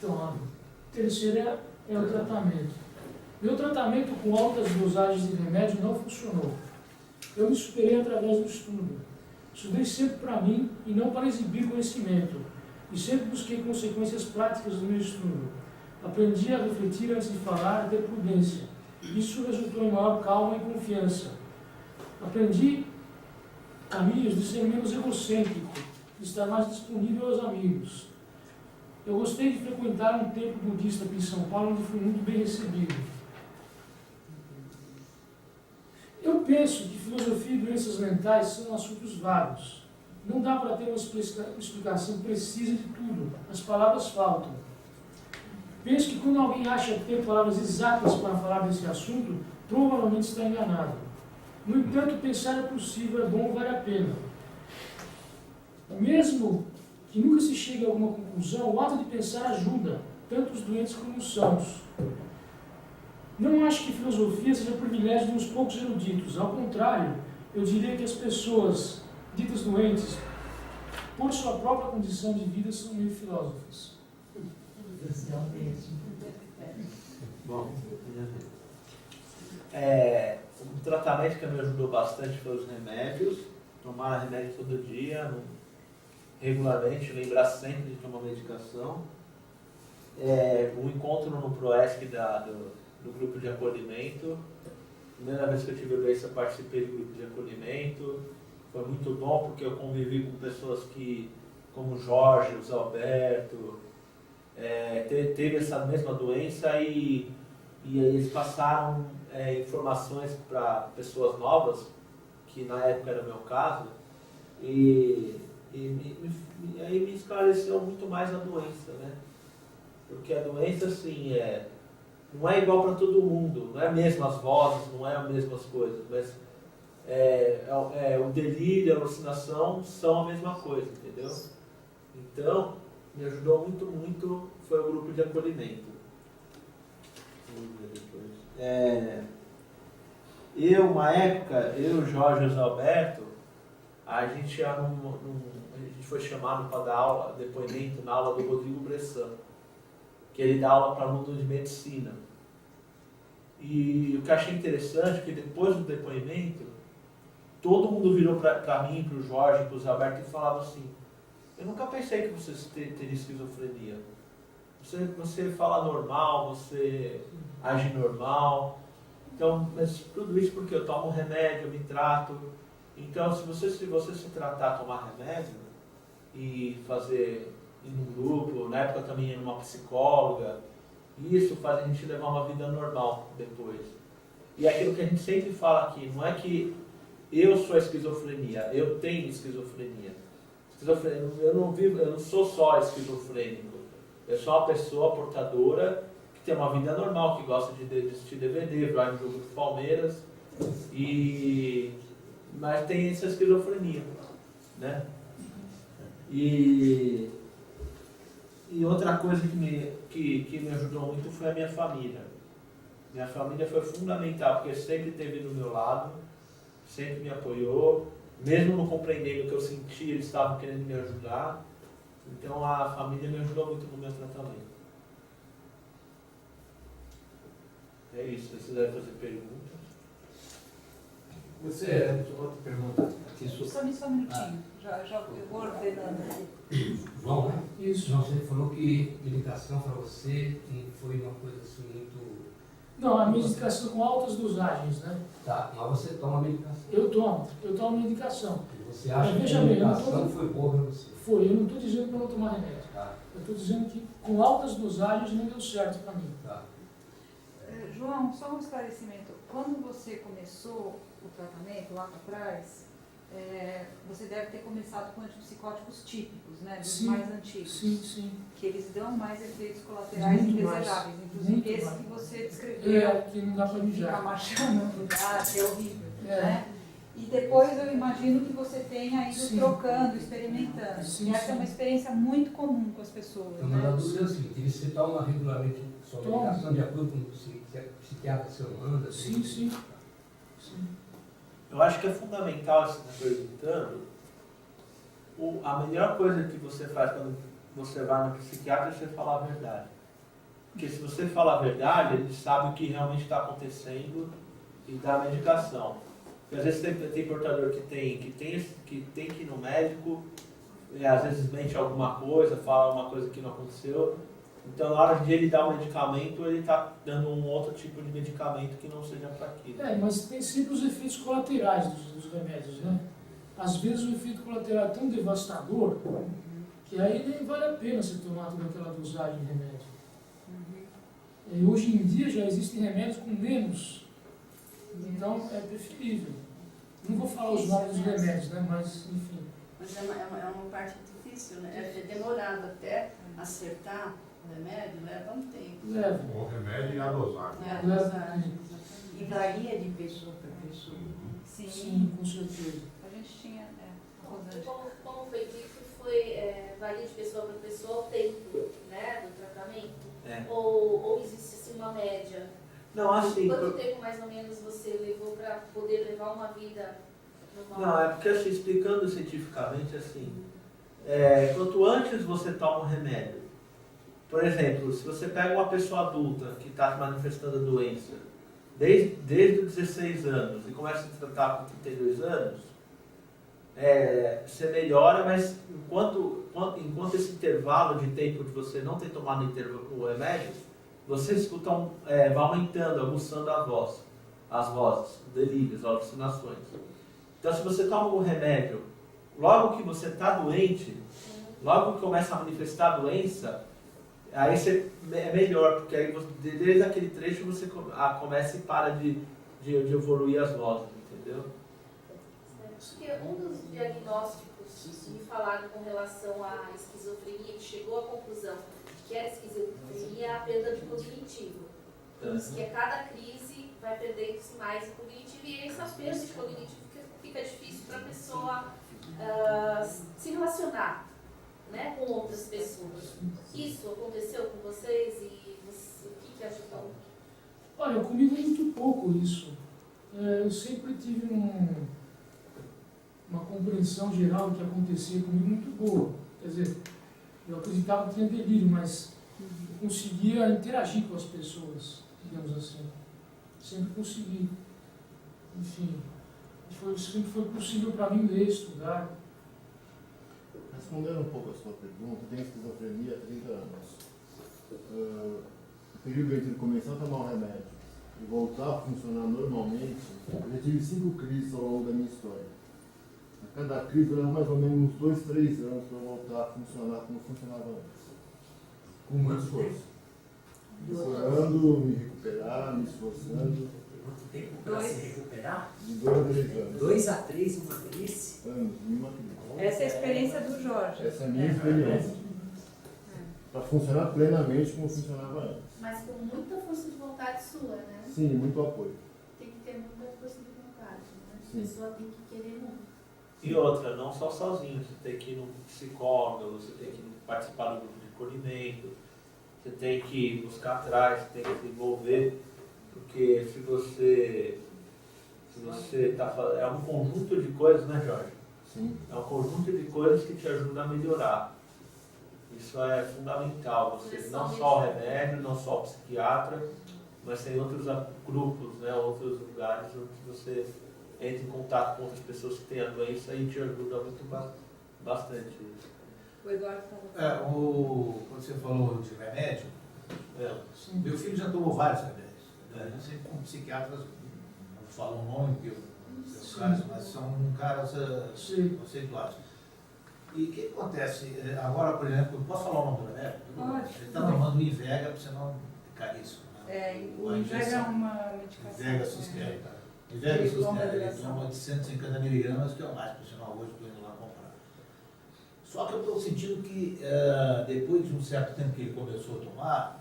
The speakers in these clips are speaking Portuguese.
Então, terceira é o tratamento. Meu tratamento com altas dosagens de remédio não funcionou. Eu me superei através do estudo. Estudei sempre para mim e não para exibir conhecimento. E sempre busquei consequências práticas do meu estudo. Aprendi a refletir antes de falar, a ter prudência. Isso resultou em maior calma e confiança. Aprendi caminhos de ser menos egocêntrico, de estar mais disponível aos amigos. Eu gostei de frequentar um templo budista aqui em São Paulo, onde fui muito bem recebido. Eu penso que filosofia e doenças mentais são assuntos vagos. Não dá para ter uma explicação precisa de tudo. As palavras faltam. Penso que quando alguém acha que tem palavras exatas para falar desse assunto, provavelmente está enganado. No entanto, pensar é possível, é bom, vale a pena. Mesmo que nunca se chegue a alguma conclusão, o ato de pensar ajuda, tanto os doentes como os sãos. Não acho que filosofia seja privilégio de uns poucos eruditos. Ao contrário, eu diria que as pessoas ditas doentes, por sua própria condição de vida, são meio filósofas. Bom, o tratamento que me ajudou bastante foi os remédios. Tomar remédio todo dia, regularmente, lembrar sempre de tomar medicação. O encontro no PROESC do grupo de acolhimento. Primeira vez que eu tive a doença, participei do grupo de acolhimento. Foi muito bom porque eu convivi com pessoas como o Jorge, o Zé Alberto, teve essa mesma doença e eles passaram informações para pessoas novas, que na época era o meu caso, e aí me esclareceu muito mais a doença, né? Porque a doença, assim, não é igual para todo mundo, não é mesmo as vozes, não é as mesmas coisas, mas o delírio, a alucinação são a mesma coisa, entendeu? Então, me ajudou muito, muito, foi o grupo de acolhimento. Uma época, eu, o Jorge e o José Alberto, a gente foi chamado para dar aula, depoimento na aula do Rodrigo Bressan, que ele dá aula para alunos de medicina. E o que eu achei interessante é que depois do depoimento, todo mundo virou para mim, para o Jorge, para o Zé Alberto e falava assim: eu nunca pensei que você teria esquizofrenia. Você fala normal, você age normal. Então, mas tudo isso porque eu tomo remédio, eu me trato. Então, se você se tratar, tomar remédio e ir num grupo, na época também ia numa psicóloga, isso faz a gente levar uma vida normal depois. E é aquilo que a gente sempre fala aqui, não é que eu sou a esquizofrenia, eu tenho esquizofrenia. Eu não sou só esquizofrênico, eu sou uma pessoa portadora que tem uma vida normal, que gosta de assistir DVD, vai no jogo do Palmeiras, mas tem essa esquizofrenia, né? E outra coisa que me ajudou muito foi a minha família. Minha família foi fundamental, porque sempre esteve do meu lado, sempre me apoiou, mesmo não compreendendo o que eu sentia, eles estavam querendo me ajudar. Então a família me ajudou muito no meu tratamento. É isso, se quiser fazer perguntas. Outra pergunta. Só um minutinho, eu vou ordenando. João, né? Isso. João, você falou que meditação para você não foi uma coisa assim muito... Não, a medicação com altas dosagens, né? Tá, mas você toma medicação. Eu tomo medicação. Você acha Mas que veja a bem, medicação foi boa para você? Foi, eu não estou dizendo para não tomar remédio. Tá. Eu estou dizendo que com altas dosagens não deu certo para mim. Tá. João, só um esclarecimento. Quando você começou o tratamento lá para trás, você deve ter começado com antipsicóticos típicos, né? Dos Sim, mais antigos. Sim. Que eles dão mais efeitos colaterais Muito indesejáveis. mais. Inclusive Muito esse mais. que você descreveu. Que não dá para Fica mijar. marchando no lugar, que é horrível. Né? E depois eu imagino que você tenha ido Sim. trocando, experimentando. Sim, e essa é uma experiência muito comum com as pessoas. Então, né? mas a dúvida é o seguinte, você toma regularmente sua medicação de acordo com o psiquiatra seu manda? Sim. Eu acho que é fundamental, você está perguntando, a melhor coisa que você faz quando você vai no psiquiatra e você fala a verdade. Porque se você falar a verdade, ele sabe o que realmente está acontecendo e dá a medicação. Porque às vezes tem portador que tem que ir no médico, e às vezes mente alguma coisa, fala uma coisa que não aconteceu. Então, na hora de ele dar o medicamento, ele está dando um outro tipo de medicamento que não seja para aquilo. Mas tem sempre os efeitos colaterais dos remédios, né? Às vezes o efeito colateral é tão devastador que aí nem vale a pena você tomar toda aquela dosagem de remédio. E hoje em dia já existem remédios com menos, então é preferível. Não vou falar os nomes dos remédios, né? Mas enfim. Mas é uma parte difícil, né? É demorado até acertar o remédio, leva um tempo. Leva. O remédio e a dosagem. É, a Leva. dosagem, exatamente. E varia de pessoa para pessoa. Sim. Sim, com certeza. A gente tinha, a E Rosângela. como foi dito, varia de pessoa para pessoa o tempo, né, do tratamento? É. Ou existe assim uma média? Não, assim... Quanto tempo mais ou menos você levou para poder levar uma vida normal? Não, é porque assim, explicando cientificamente, assim, quanto antes você toma um remédio, por exemplo, se você pega uma pessoa adulta que está manifestando a doença desde os 16 anos e começa a se tratar com 32 anos, você melhora, mas enquanto esse intervalo de tempo de você não ter tomado o remédio, você escuta vai aumentando, aguçando as vozes, os delírios, as alucinações. Então, se você toma um remédio, logo que você está doente, logo que começa a manifestar a doença, aí é melhor, porque aí desde aquele trecho você começa e para de evoluir as vozes, entendeu? Porque um dos diagnósticos me falaram com relação à esquizofrenia, que chegou à conclusão de que era esquizofrenia, é a perda de cognitivo. Diz que a cada crise vai perdendo-se mais o cognitivo, e essas perdas de cognitivo fica difícil para a pessoa se relacionar, né, com outras pessoas. Isso aconteceu com vocês e o que ajudou? Olha, comigo muito pouco isso. Eu sempre tive uma compreensão geral do que acontecia comigo muito boa. Quer dizer, eu acreditava que tinha delírio, mas eu conseguia interagir com as pessoas, digamos assim. Sempre consegui. Enfim, sempre foi possível para mim ler, estudar. Respondendo um pouco a sua pergunta, eu tenho esquizofrenia há 30 anos. O período entre começar a tomar o remédio e voltar a funcionar normalmente, eu já tive 5 crises ao longo da minha história. A cada crise leva mais ou menos uns 2, 3 anos para eu voltar a funcionar como funcionava antes. Com muito esforço. Procurando me recuperar, me esforçando. Quanto tempo para se recuperar? De 2 a 3 anos. 2 a 3, uma vez? Anos, nenhuma crise. Essa é a experiência do Jorge. Essa é a minha experiência. Para funcionar plenamente como funcionava antes. Mas com muita força de vontade sua, né? Sim, muito apoio. Tem que ter muita força de vontade, né? A Sim. pessoa tem que querer muito. E outra, não só sozinho, você tem que ir no psicólogo, você tem que participar do grupo de acolhimento, você tem que buscar atrás, você tem que se envolver, porque se você está é um conjunto de coisas, né, Jorge? Sim. É um conjunto de coisas que te ajudam a melhorar. Isso é fundamental, você não só o remédio, não só o psiquiatra, mas tem outros grupos, né, outros lugares onde você entra em contato com outras pessoas que têm a doença e te ajuda muito bastante. O Eduardo estava Quando você falou de remédio, Sim. meu filho já tomou vários remédios. Né? Sempre com psiquiatras, não falo o nome, porque não sei os casos, mas são caras conceituados. E o que acontece? Agora, por exemplo, posso falar o nome do remédio? Pode. Ele está tomando Invega, para você não ficar caríssimo. o Invega é uma medicação. Invega Sustenta. Invega De longa Sustenta, ele duração. toma de 150 miligramas, que é o mais, por sinal, hoje estou indo lá comprar. Só que eu estou sentindo que depois de um certo tempo que ele começou a tomar,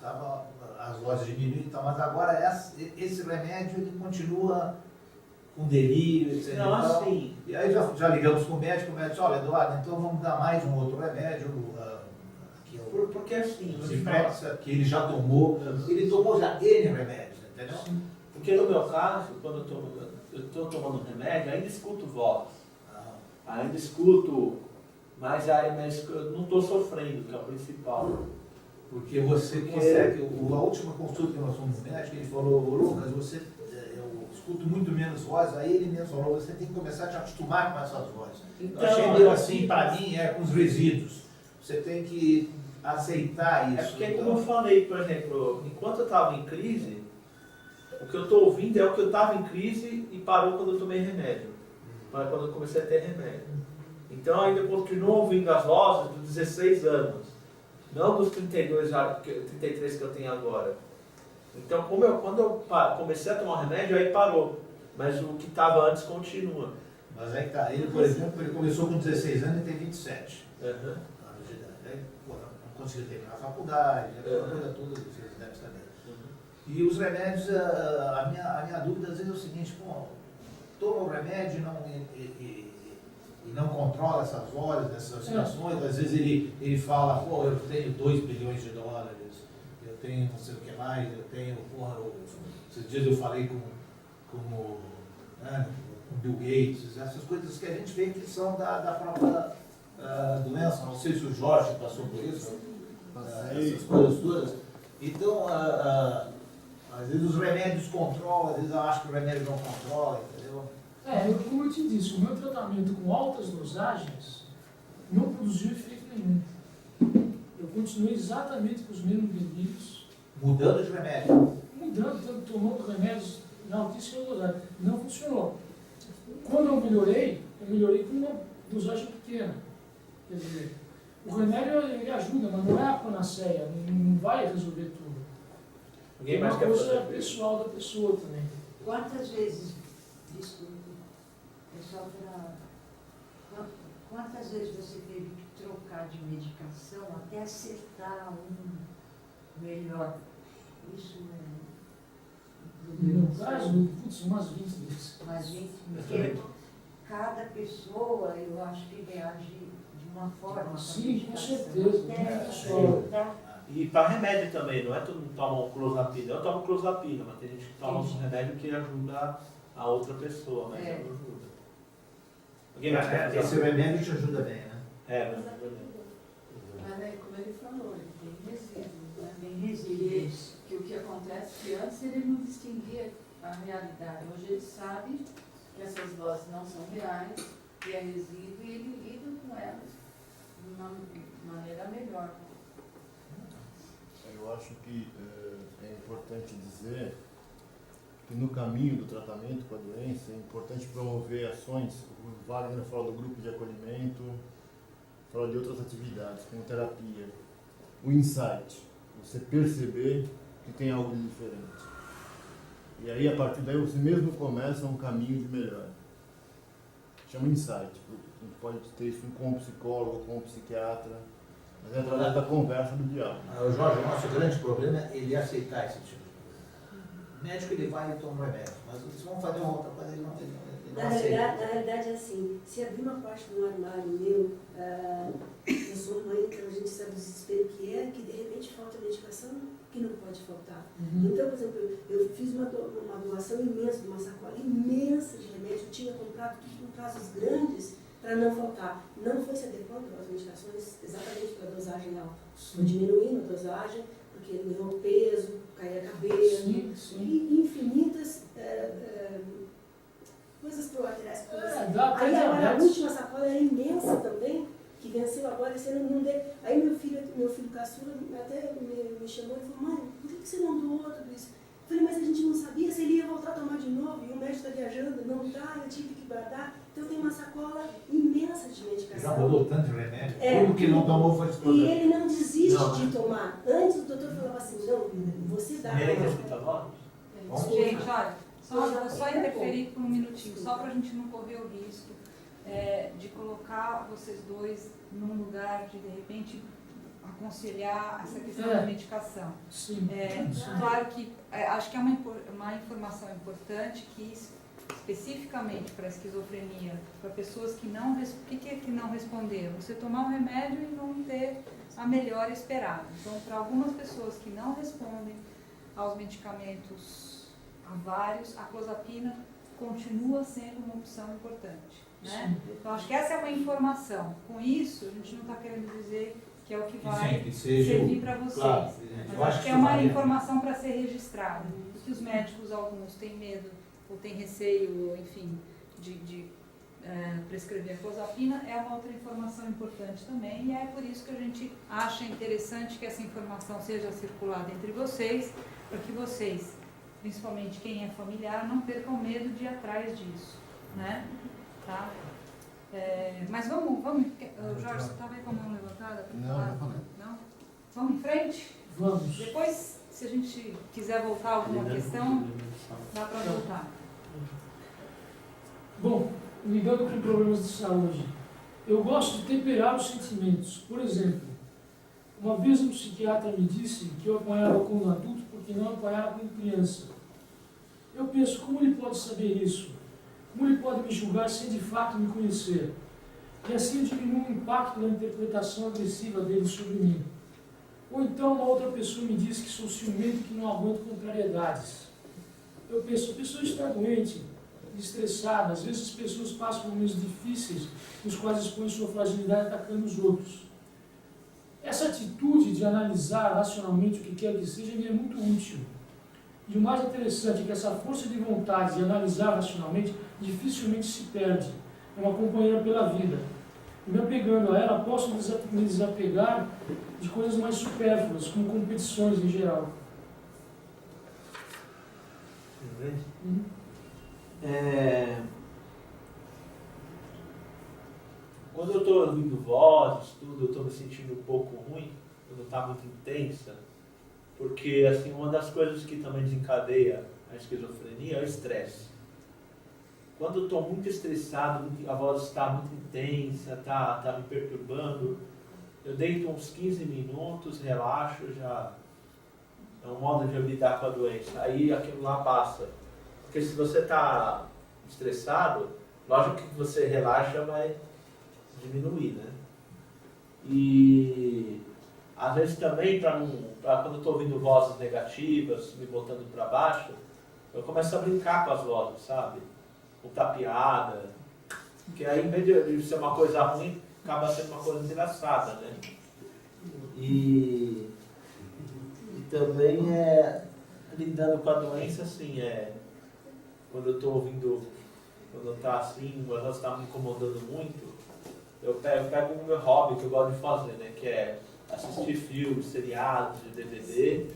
as doses diminuíram, mas agora esse remédio ele continua com delírio, etc. Não, assim. E aí já ligamos com o médico disse, olha, Eduardo, então vamos dar mais um outro remédio, que é o Porque assim, Ziprexa, que ele já tomou, ele tomou já N remédios, entendeu? porque no meu caso, quando eu estou tomando remédio, ainda escuto voz, ainda escuto Mas a área médica eu não estou sofrendo, que é o principal. Porque você consegue, a última consulta que nós fomos no médico, ele falou, "Ô, Lucas, eu escuto muito menos voz", aí ele mesmo falou, você tem que começar a te acostumar com essas vozes. Então, Eu achei meio assim, para mim, com os resíduos. Você tem que aceitar isso. É porque, como eu falei, por exemplo, enquanto eu estava em crise, o que eu estou ouvindo é o que eu estava em crise e parou quando eu tomei remédio. Mas quando eu comecei a ter remédio. Então ainda continuo ouvindo as vozes dos 16 anos. Não dos 33 que eu tenho agora. Então quando eu comecei a tomar remédio, aí parou. Mas o que estava antes continua. Mas aí tá, ele, por exemplo, ele começou com 16 anos e tem 27 anos de idade. Aí, pô, não conseguiu terminar a faculdade, aquela coisa toda, vocês devem saber. E os remédios, a minha dúvida às vezes é o seguinte, pô, toma o remédio e não controla essas vozes, essas situações, às vezes ele fala, pô, eu tenho 2 bilhões de dólares, eu tenho não sei o que mais, eu tenho, porra, esses dias eu falei com Bill Gates, essas coisas que a gente vê que são da própria doença, não sei se o Jorge passou por isso, essas coisas todas. Então, às vezes os remédios controlam, às vezes eu acho que o remédio não controla, entendeu? Como eu te disse, o meu tratamento com altas dosagens não produziu efeito nenhum. Eu continuei exatamente com os mesmos delírios. Mudando de remédio. Mudando, tomando remédios na altíssima dosagem. Não funcionou. Quando eu melhorei com uma dosagem pequena. Quer dizer, o remédio ele ajuda, mas não é a panaceia, não vai resolver tudo. Ninguém É mais uma quer coisa fazer. pessoal da pessoa também. Quantas vezes, desculpe, é só para... Quantas vezes você teve que trocar de medicação até acertar um melhor? Isso é... No meu caso, putz, umas 20 vezes. Mas, porque cada pessoa, eu acho que reage de uma forma. com a Sim, com medicação. certeza. Até Pessoal. acertar. E para remédio também, não é todo mundo toma um clozapina. Eu tomo clozapina, mas tem gente que toma um remédio que ajuda a outra pessoa, mas É. não ajuda. Alguém mais quer Esse fazer? remédio te ajuda bem, né? Mas ajuda bem. Mas aí, como ele falou, ele tem resíduos, né? Tem resíduos. Que o que acontece é que antes ele não distinguia a realidade. Hoje ele sabe que essas vozes não são reais, que é resíduo, e ele lida com elas de uma maneira melhor. Eu acho que é importante dizer que no caminho do tratamento com a doença é importante promover ações. O Wagner fala do grupo de acolhimento, fala de outras atividades, como terapia. O insight, você perceber que tem algo de diferente. E aí, a partir daí, você mesmo começa um caminho de melhora. Chama insight. A gente pode ter isso com um psicólogo, com um psiquiatra, mas é através da conversa, do diálogo. Jorge, o nosso grande problema é ele aceitar esse tipo de coisa. O médico ele vai e toma um remédio, mas se vão fazer uma outra coisa, ele não aceita. Na realidade é assim, se abrir uma parte do armário meu, eu sou mãe, então a gente sabe o desespero que é, que de repente falta medicação que não pode faltar. Então, por exemplo, eu fiz uma doação imensa, de uma sacola imensa de remédio, eu tinha comprado tudo com prazos grandes para não faltar. Não foi se adequando às medicações exatamente para a dosagem alta. Foi diminuindo a dosagem, porque ele ganhou peso, caía cabelo, e infinitas coisas colaterais. Aí agora a última sacola era imensa também, que venceu agora, esse ano não deu. Aí meu filho caçula até me chamou e falou, mãe, por que você não doou tudo isso? Eu falei, mas a gente não sabia se ele ia voltar a tomar de novo, e o médico está viajando, não está, eu tive que guardar. Então tem uma sacola imensa de medicação. Já mudou tanto de remédio, tudo que não tomou foi E explodido. ele não desiste de tomar. Antes o doutor falava assim, não, você dá. Primeiro que escuta voz? Gente, olha, só interferir por um minutinho, só para a gente não correr o risco de colocar vocês dois num lugar de repente, aconselhar essa questão da medicação. Sim. Claro que acho que é uma informação importante que especificamente para a esquizofrenia, para pessoas que não responderam, você tomar um remédio e não ter a melhora esperada. Então, para algumas pessoas que não respondem aos medicamentos, a vários, a clozapina continua sendo uma opção importante. né? Então, acho que essa é uma informação. Com isso, a gente não está querendo dizer que é o que vai que seja servir para vocês. claro, Mas eu acho acho que é que uma varia. informação para ser registrada. Que os médicos, alguns, têm medo ou têm receio, enfim, de prescrever a clozapina, é uma outra informação importante também, e é por isso que a gente acha interessante que essa informação seja circulada entre vocês, para que vocês, principalmente quem é familiar, não percam medo de ir atrás disso, né? Tá? Mas vamos, Jorge, você estava aí com a mão levantada? Pra falar? Não falei. Não? Vamos em frente? Vamos. Depois, se a gente quiser voltar a alguma questão, dá para voltar. Bom, lidando com problemas de saúde, eu gosto de temperar os sentimentos. Por exemplo, uma vez um psiquiatra me disse que eu apanhava como adulto porque não apanhava como criança. Eu penso, como ele pode saber isso? Como ele pode me julgar sem de fato me conhecer? E assim eu diminuo o impacto da interpretação agressiva dele sobre mim. Ou então uma outra pessoa me diz que sou ciumento e que não aguento contrariedades. Eu penso, a pessoa está doente, estressada, às vezes as pessoas passam por momentos difíceis nos quais expõem sua fragilidade atacando os outros. Essa atitude de analisar racionalmente o que quer que seja me é muito útil. E o mais interessante é que essa força de vontade de analisar racionalmente dificilmente se perde. É uma companheira pela vida. E me apegando a ela, posso me desapegar de coisas mais supérfluas, como competições em geral. Quando eu estou ouvindo vozes, tudo, eu estou me sentindo um pouco ruim, quando está muito intensa, porque assim, uma das coisas que também desencadeia a esquizofrenia é o estresse. Quando eu estou muito estressado, a voz está muito intensa, está me perturbando, eu deito uns 15 minutos, relaxo, já é um modo de eu lidar com a doença. Aí aquilo lá passa. Porque se você está estressado, lógico que você relaxa, vai diminuir, né? E às vezes também, quando eu estou ouvindo vozes negativas, me botando para baixo, eu começo a brincar com as vozes, sabe? Contar piada, que aí, em vez de ser uma coisa ruim, acaba sendo uma coisa engraçada, né? E também lidando com a doença, assim, quando eu estou ouvindo, quando está assim, o negócio está me incomodando muito, eu pego o meu hobby que eu gosto de fazer, né? Que é assistir filmes, seriados de DVD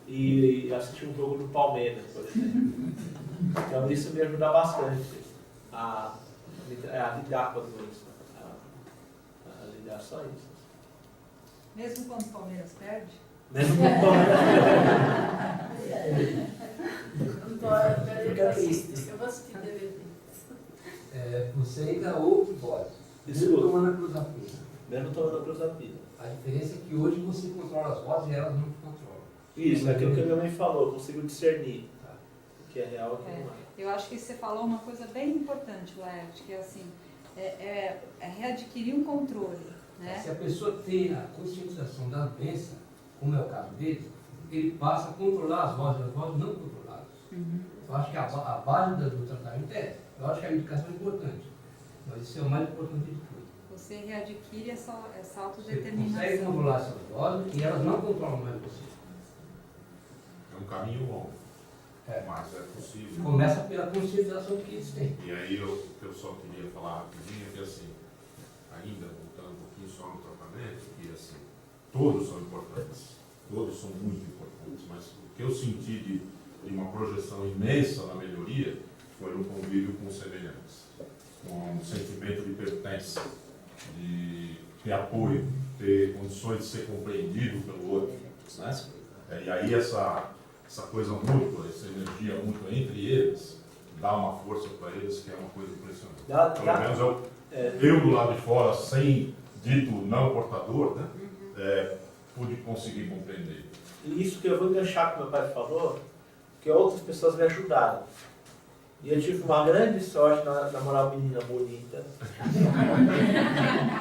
e assistir um jogo do Palmeiras, por exemplo. Então isso me ajuda bastante a lidar com a doença, a lidar só isso. Mesmo quando o Palmeiras perde? Mesmo quando o Palmeiras perde. Eu vou assistir DVD. Você ainda ouve voz, mesmo Escuta. tomando a clozapina. Mesmo tomando a clozapina. A diferença é que hoje você controla as vozes e elas não te controlam. Isso, é aquilo que a minha mãe falou, eu consigo discernir o que é real e o que não é. Eu acho que você falou uma coisa bem importante, Laerte, que é assim, readquirir um controle, né? Se a pessoa tem a conscientização da doença, como é o caso dele, ele passa a controlar as vozes não controladas. Eu acho que a base do tratamento é essa. Eu acho que a medicação é importante, mas isso é o mais importante de tudo. Você readquire essa Você autodeterminação. consegue controlar essas vozes e elas não controlam mais você. É um caminho longo, mas é possível. Começa pela conscientização que eles têm. E aí o que eu só queria falar rapidinho é que assim, ainda voltando um pouquinho só no tratamento, que assim, todos são importantes, todos são muito importantes, mas o que eu senti de uma projeção imensa na melhoria foi no convívio com os semelhantes, com um sentimento de pertença, de ter apoio, ter condições de ser compreendido pelo outro, né? E aí essa coisa mútua, essa energia mútua entre eles, dá uma força para eles que é uma coisa impressionante. Pelo menos eu do lado de fora, sem dito não portador, né, pude conseguir compreender. E isso que eu vou enganchar com o meu pai falou, que outras pessoas me ajudaram. E eu tive uma grande sorte na namorar uma menina bonita,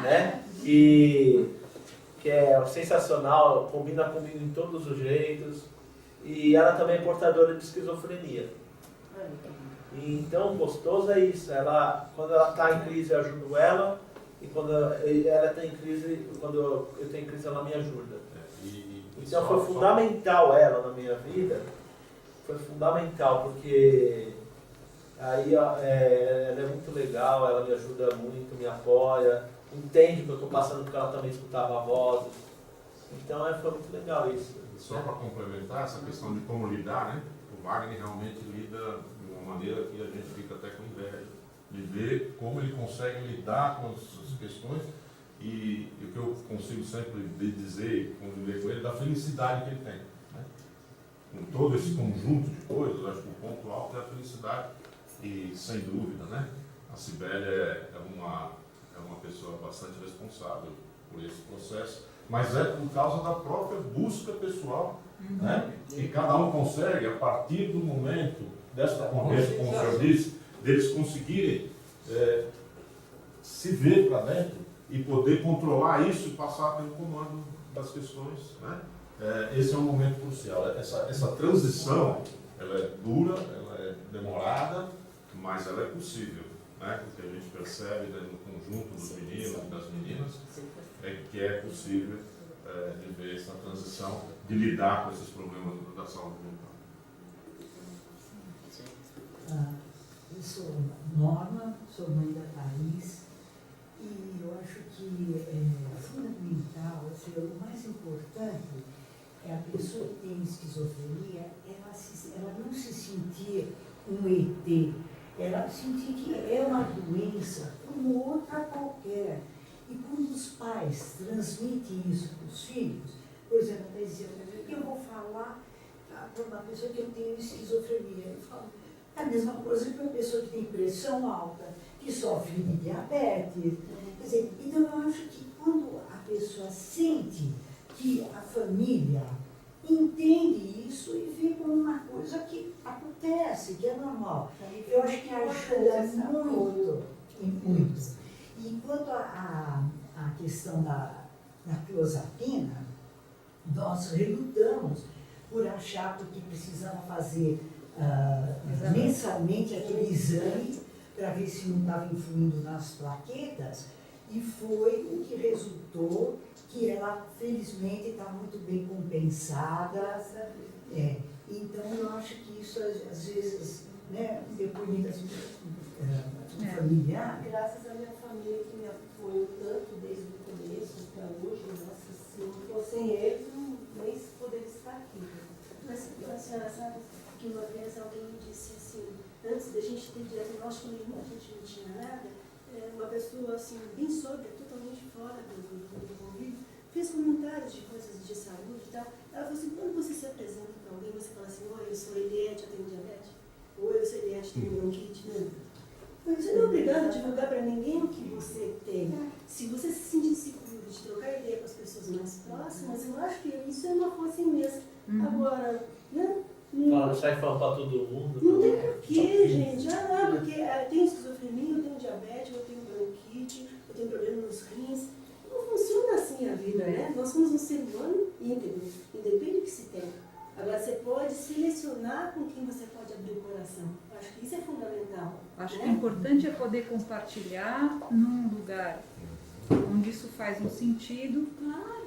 né? E que é sensacional, combina comigo em todos os jeitos. E ela também é portadora de esquizofrenia. E, então, gostoso é isso. Quando ela está em crise, eu ajudo ela. E quando ela está em crise, quando eu tenho crise, ela me ajuda. Então foi fundamental ela na minha vida. Foi fundamental, porque aí ela é muito legal, ela me ajuda muito, me apoia, entende o que eu estou passando, porque ela também escutava vozes. Então foi muito legal isso. Só para complementar essa questão de como lidar, né? O Wagner realmente lida de uma maneira que a gente fica até com inveja, de ver como ele consegue lidar com as questões e o que eu consigo sempre dizer, conviver com ele, da felicidade que ele tem. Né? Com todo esse conjunto de coisas, acho que o ponto alto é a felicidade e, sem dúvida, né? A Cibele é uma pessoa bastante responsável por esse processo, mas é por causa da própria busca pessoal, né? Que cada um consegue, a partir do momento desta conversa, como o senhor disse, deles conseguirem se ver para dentro e poder controlar isso e passar pelo comando das questões. Né? Esse é um momento crucial. Essa transição, ela é dura, ela é demorada, mas ela é possível. Né? O que a gente percebe no conjunto dos meninos e das meninas é que é possível viver essa transição de lidar com esses problemas da saúde mental. Eu sou Norma, sou mãe da Thaís, e eu acho que é fundamental, assim, o mais importante é a pessoa que tem esquizofrenia, ela não se sentir um ET, ela sentir que é uma doença como outra qualquer. E quando os pais transmitem isso para os filhos, por exemplo, até dizia, eu vou falar para uma pessoa que eu tenho esquizofrenia, eu falo, é a mesma coisa que uma pessoa que tem pressão alta, que sofre de diabetes. Quer dizer, então eu acho que quando a pessoa sente que a família entende isso e vê como uma coisa que acontece, que é normal, eu acho que ajuda muito, muito. E quanto à questão da clozapina, nós relutamos por achar que precisava fazer mensalmente aquele exame para ver se não estava influindo nas plaquetas, e foi o que resultou que ela, felizmente, está muito bem compensada. Então, eu acho que isso, às vezes, né, depoimento familiar. Graças à minha família que me apoiou tanto desde o começo até hoje, nossa, se não fossem eles, nem poderia estar aqui. Mas a senhora sabe que uma vez alguém me disse assim, antes da gente ter diagnóstico nenhum, a gente não tinha nada, uma pessoa assim, bem sóbria, totalmente fora do convívio, fez comentários de coisas de saúde e tal. Ela falou assim, quando você se apresenta para alguém, você fala assim, oi, eu sou Eliette, eu tenho diabetes. Oi, eu sou Eliette, tenho bronquite. Você não é obrigado a divulgar para ninguém o que você tem. Se você se sentir seguro de trocar ideia com as pessoas mais próximas, eu acho que isso é uma força imensa. Agora, né? Fala, sai falando para todo mundo. Não tem porquê, gente. Porque eu tenho esquizofrenia, eu tenho diabetes, eu tenho bronquite, eu tenho problema nos rins. Não funciona assim a vida, né? Nós somos um ser humano íntegro, independe do que se tem. Agora, você pode selecionar com quem você pode abrir o coração. Acho que isso é fundamental. Acho que o importante é poder compartilhar num lugar onde isso faz um sentido,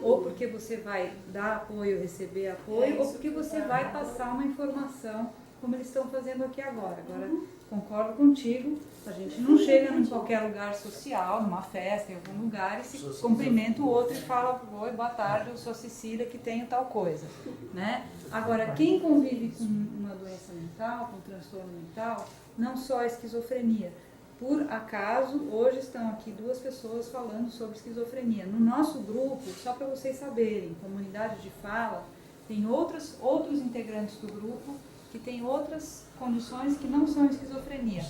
ou porque você vai dar apoio, receber apoio, ou porque você vai passar uma informação, como eles estão fazendo aqui agora. Agora, concordo contigo, a gente não chega em qualquer lugar social, numa festa, em algum lugar, e se cumprimenta o outro e fala, oi, boa tarde, eu sou a Cecília, que tenho tal coisa. Né? Agora, quem convive com uma doença mental, com um transtorno mental, não só a esquizofrenia. Por acaso, hoje estão aqui 2 pessoas falando sobre esquizofrenia. No nosso grupo, só para vocês saberem, comunidade de fala, tem outros integrantes do grupo que têm outras condições que não são esquizofrenia.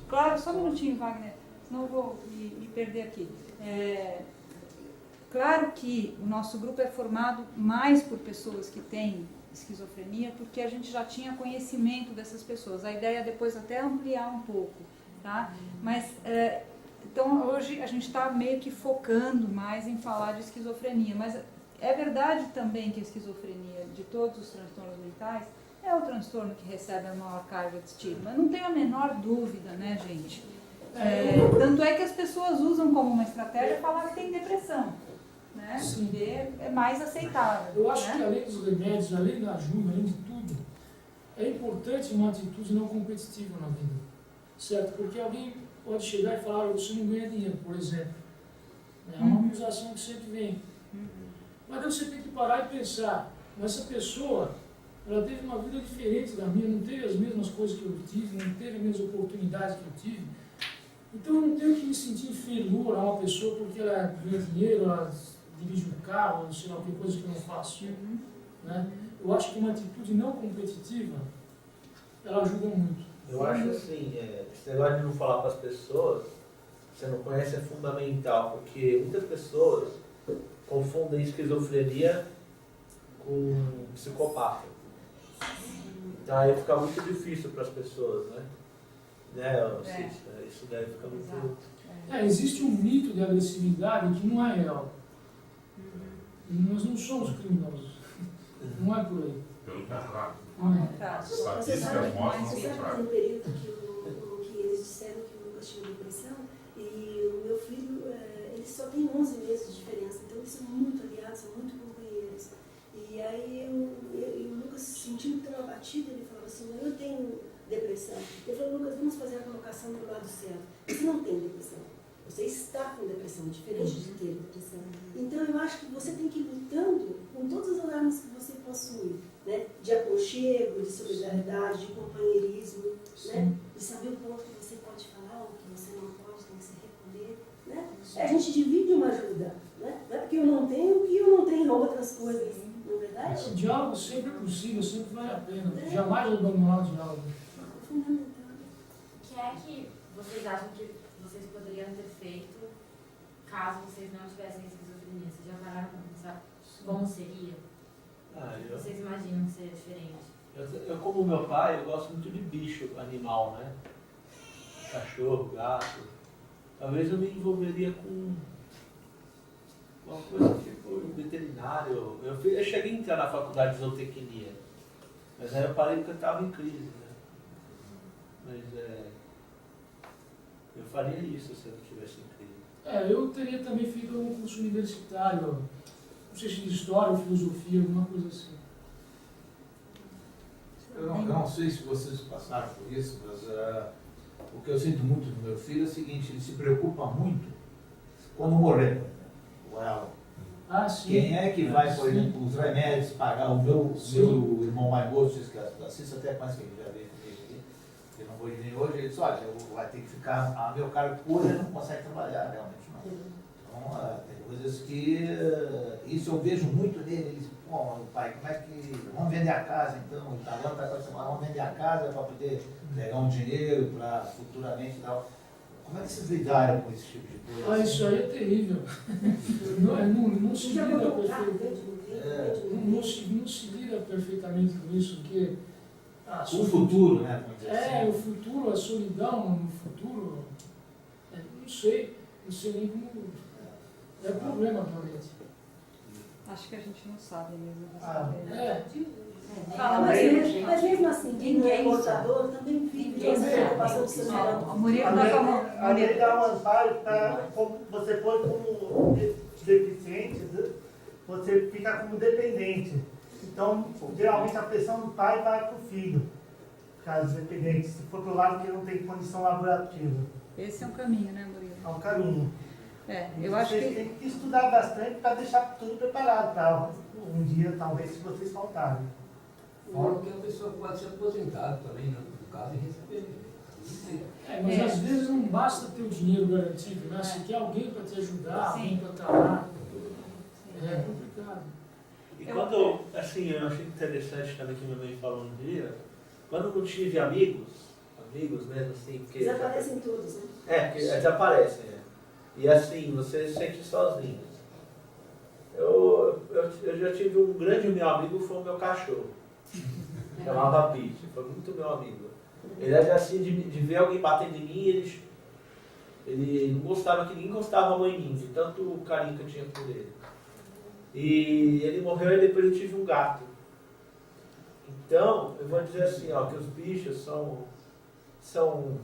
Claro, só um minutinho, Wagner, senão eu vou me perder aqui. Claro que o nosso grupo é formado mais por pessoas que têm esquizofrenia, porque a gente já tinha conhecimento dessas pessoas. A ideia é depois até ampliar um pouco. Tá? Mas, então, hoje a gente está meio que focando mais em falar de esquizofrenia, mas é verdade também que a esquizofrenia, de todos os transtornos mentais, é o transtorno que recebe a maior carga de estigma. Eu não tenho a menor dúvida, né, gente? Tanto é que as pessoas usam como uma estratégia falar que tem depressão, né? Sim. Porque é mais aceitável. Eu acho né? que além dos remédios, além da ajuda, além de tudo, é importante uma atitude não competitiva na vida, certo? Porque alguém pode chegar e falar, você não ganha dinheiro, por exemplo. É uma acusação que sempre vem. Mas daí você tem que parar e pensar, mas essa pessoa, ela teve uma vida diferente da minha, não teve as mesmas coisas que eu tive, não teve as mesmas oportunidades que eu tive. Então eu não tenho que me sentir inferior a uma pessoa porque ela ganha dinheiro, ela dirige um carro, sei lá, qualquer coisa que eu não faço. Né? Eu acho que uma atitude não competitiva, ela ajuda muito. Eu acho assim, esse negócio de não falar para as pessoas, você não conhece, é fundamental, porque muitas pessoas confundem esquizofrenia com psicopata. Então aí fica muito difícil para as pessoas, né? Isso daí fica muito... Existe um mito de agressividade que não é real. Nós não somos criminosos. Não é por aí. Pelo contrário. As estatísticas mostram o Você sabe contrário. que no período que eles disseram que o Lucas tinha depressão, e o meu filho, eles só têm 11 meses de diferença, então eles são muito aliados, são muito companheiros. E aí o Lucas se sentindo tão abatido, ele falava assim, eu tenho depressão. Eu falei, Lucas, vamos fazer a colocação do lado certo. Você não tem depressão. Você está com depressão, diferente de ter depressão. Então eu acho que você tem que ir lutando com todas as armas que você possui, né? De aconchego, de solidariedade, de companheirismo, né? De saber o ponto que você pode falar, o que você não pode, tem que se recolher, né? A gente divide uma ajuda, né? Não é porque eu não tenho que eu não tenho outras coisas, não é verdade? O diálogo sempre é possível, sempre vale a pena. Jamais abandonar o diálogo. Fundamental. O que é que vocês acham que vocês poderiam ter feito caso vocês não tivessem esquizofrenia? Vocês já pararam para pensar como seria? Vocês imaginam que seria diferente? Eu, como meu pai, eu gosto muito de bicho, animal, né? Cachorro, gato. Talvez eu me envolveria com uma coisa tipo veterinário. Eu cheguei a entrar na faculdade de zootecnia, mas aí eu parei porque eu estava em crise, né? Mas eu faria isso se eu estivesse em crise. Eu teria também feito um curso universitário, não sei se de história ou filosofia, alguma coisa assim. Eu não sei se vocês passaram por isso, mas o que eu sinto muito do meu filho é o seguinte, ele se preocupa muito quando morrer. Sim. Quem é que vai, por exemplo, os remédios, pagar o meu irmão mais moço, que assiste até mais que ele já veio comigo aqui, eu não vou ir nem hoje, ele disse, olha, vai ter que ficar a meu cargo, hoje ele não consegue trabalhar, realmente não. Então, tem coisas que, isso eu vejo muito nele, ele diz, pô, pai, como é que, vamos vender a casa então, o italiano está com essa semana, vamos vender a casa para poder pegar um dinheiro para futuramente e tal. Como é que vocês lidaram com esse tipo de coisa? Isso aí é terrível. Não se lida perfeitamente. Não se lida perfeitamente com isso, porque o futuro, né? O futuro, a solidão no futuro, não sei nem como. É problema realmente. Acho que a gente não sabe mesmo. Mas mesmo assim, quem não é portador também vive essa preocupação de solidão. A lei dá um amparo para você pôr como deficiente, você fica como dependente. Então, geralmente a pressão do pai vai para o filho, caso dependente, se for para o lado que ele não tem condição laborativa. Esse é um caminho, né, Murilo? É um caminho. Eu acho vocês têm que estudar bastante para deixar tudo preparado para um dia, talvez, se vocês faltarem. Fora que a pessoa pode ser aposentada também, no caso, e receber. Mas às vezes não basta ter o dinheiro garantido, né? Você quer alguém para te ajudar, alguém para estar lá. É complicado. E quando, assim, eu achei interessante também que minha mãe falou um dia, quando eu não tive amigos mesmo, assim, porque... Desaparecem todos, né? Porque desaparecem, E assim, você se sente sozinho. Eu já tive um grande meu amigo, foi o meu cachorro. Chamava Pete, foi muito meu amigo. Ele era assim, de ver alguém batendo em mim, ele não gostava que ninguém encostava a mão em mim, de tanto carinho que eu tinha por ele. E ele morreu e depois eu tive um gato. Então, eu vou dizer assim, ó, que os bichos são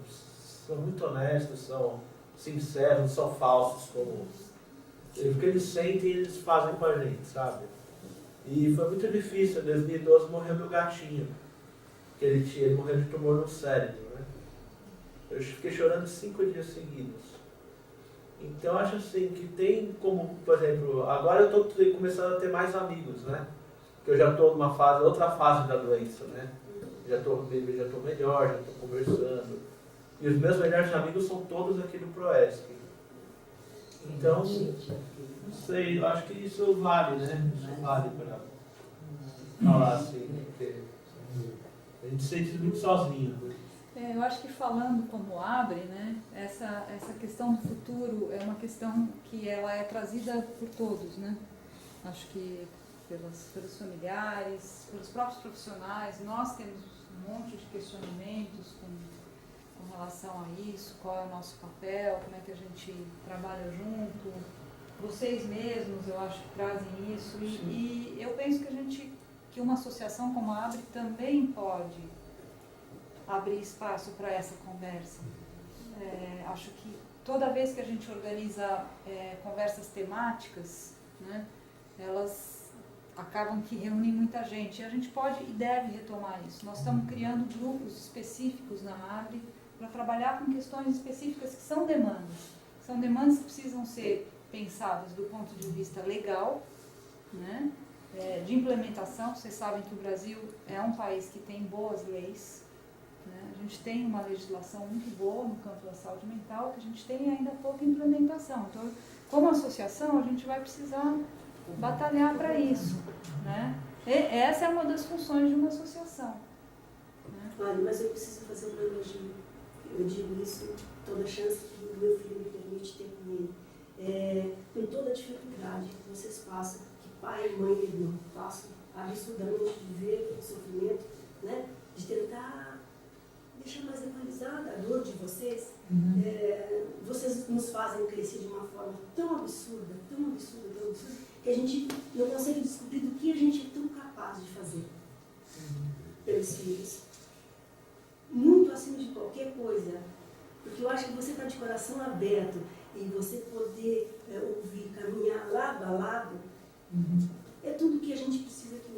muito honestos, são sinceros, não são falsos, como o que eles sentem, eles fazem com a gente, sabe? E foi muito difícil, em 2012 morreu meu gatinho, que ele morreu de tumor no cérebro, né? Eu fiquei chorando 5 dias seguidos. Então, acho assim, que tem como, por exemplo, agora eu estou começando a ter mais amigos, né? Porque eu já estou numa fase, outra fase da doença, né? Já estou melhor, já estou conversando. E os meus melhores amigos são todos aqui do Proesc. Então, não sei, eu acho que isso vale, né? Isso vale para falar assim, porque a gente se sente muito sozinho. Eu acho que falando como abre, né, essa questão do futuro é uma questão que ela é trazida por todos, né? Acho que pelos familiares, pelos próprios profissionais, nós temos um monte de questionamentos com relação a isso, qual é o nosso papel, como é que a gente trabalha junto. Vocês mesmos, eu acho que trazem isso, e eu penso que uma associação como a Abre também pode abrir espaço para essa conversa. Acho que toda vez que a gente organiza conversas temáticas, né, elas acabam que reúnem muita gente. E a gente pode e deve retomar isso. Nós estamos criando grupos específicos na Abre para trabalhar com questões específicas que são demandas. São demandas que precisam ser pensadas do ponto de vista legal, né, de implementação. Vocês sabem que o Brasil é um país que tem boas leis. A gente tem uma legislação muito boa no campo da saúde mental, que a gente tem ainda pouca implementação. Então, como associação, a gente vai precisar batalhar para isso, né? E essa é uma das funções de uma associação. Né? Olha, mas eu preciso fazer um elogio. Eu digo isso toda chance que o meu filho me permite ter com ele. Com toda a dificuldade que vocês passam, que pai, mãe e irmão passam absurdamente de ver o sofrimento, né? De tentar deixar mais equalizada a dor de vocês. Vocês nos fazem crescer de uma forma tão absurda, que a gente não consegue descobrir do que a gente é tão capaz de fazer pelos filhos. Muito acima de qualquer coisa. Porque eu acho que você está de coração aberto e você poder ouvir, caminhar lado a lado, é tudo que a gente precisa que